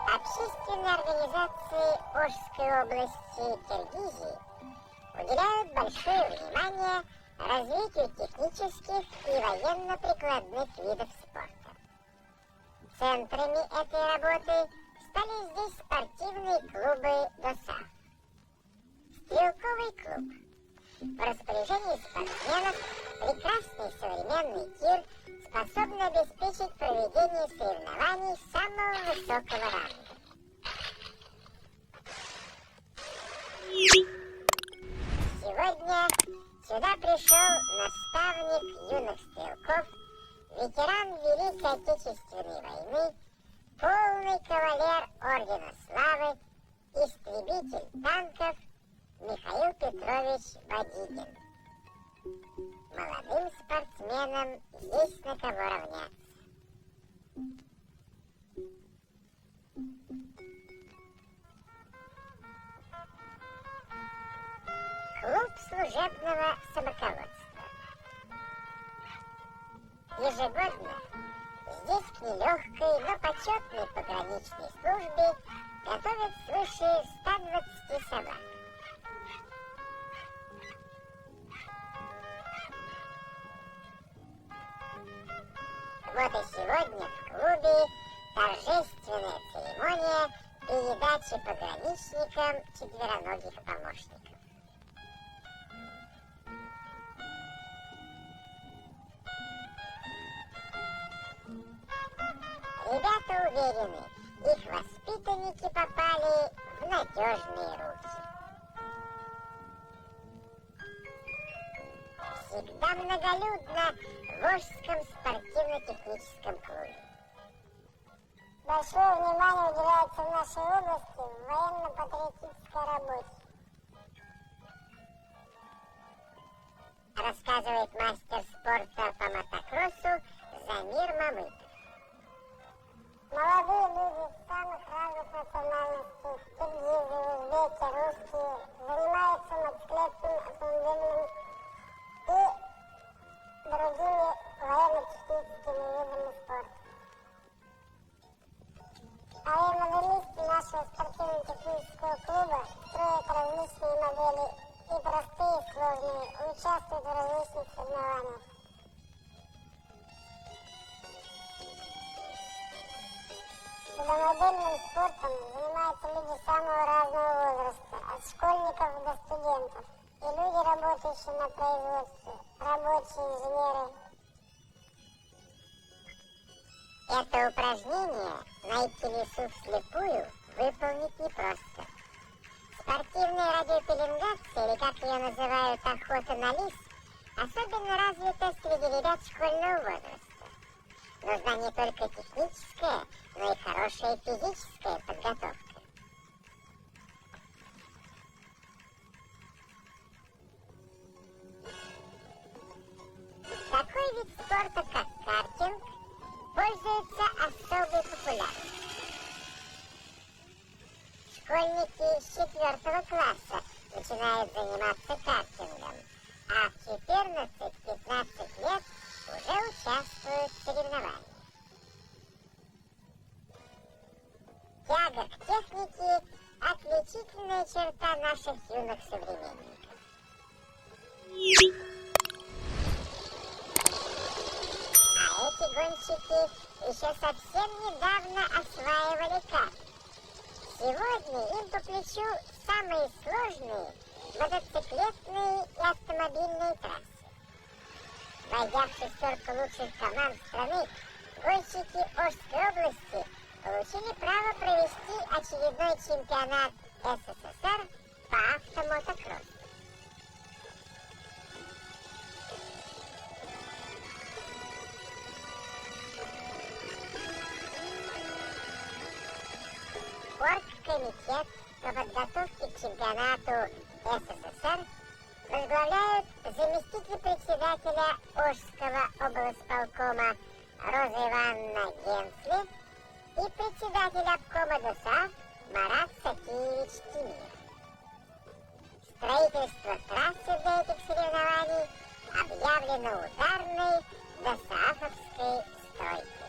Общественные организации Ошской области Киргизии уделяют большое внимание развитию технических и военно-прикладных видов спорта. Центрами этой работы стали здесь спортивные клубы ДОСААФ. Стрелковый клуб. В распоряжении спортсменов прекрасный современный тир способен обеспечить проведение соревнований самого высокого ранга. Сегодня сюда пришел наставник юных стрелков, ветеран Великой Отечественной войны, полный кавалер Ордена Славы, истребитель танков Михаил Петрович Бодигин. Молодым спортсменам есть на кого равняться. Клуб служебного собаководства. Ежегодно здесь к нелегкой, но почетной пограничной службе готовят свыше 120 собак. Вот и сегодня в клубе торжественная церемония передачи пограничникам четвероногих помощников. Ребята уверены, их воспитанники попали в надежные руки. Всегда многолюдно в Ошском спортивно-техническом клубе. Большое внимание уделяется в нашей области военно-патриотической работе. Рассказывает мастер спорта по мотокроссу Замир Мамытов. Молодые люди самых разных национальностей, киргизы, узбеки, русские, занимаются мотоциклетным, автомобильным и другими военно-техническими видами спорта. Военноделисты нашего спортивно-технического клуба строят различные модели и простые, и сложные, участвуют в различных соревнованиях. Судомодельным спортом занимаются люди самого разного возраста, от школьников до студентов, и люди, работающие на производстве, рабочие, инженеры. Это упражнение найти лису вслепую выполнить непросто. Спортивная радиопеленгация, или как ее называют, охота на лис, особенно развита среди ребят школьного возраста. Нужна не только техническая, но и хорошая физическая подготовка. Такой вид спорта, как картинг, пользуется особой популярностью. Школьники с 4 класса начинают заниматься картингом, а в 14-15 лет уже участвуют в соревнованиях. Тяга к технике – отличительная черта наших юных современников. А эти гонщики еще совсем недавно осваивали карт. Сегодня им по плечу самые сложные мотоциклетные и автомобильные трассы. Войдя в шестерку лучших команд страны, гонщики Ошской области получили право провести очередной чемпионат СССР по автомотокроссу. Оргкомитет по подготовке к чемпионату СССР возглавляют заместитель председателя Ошского облсполкома Роза Ивановна Генсли и председатель обкома ДОСААФ Марат Сакиевич Тимиров. Строительство трассы для этих соревнований объявлено ударной ДОСААФовской стройкой.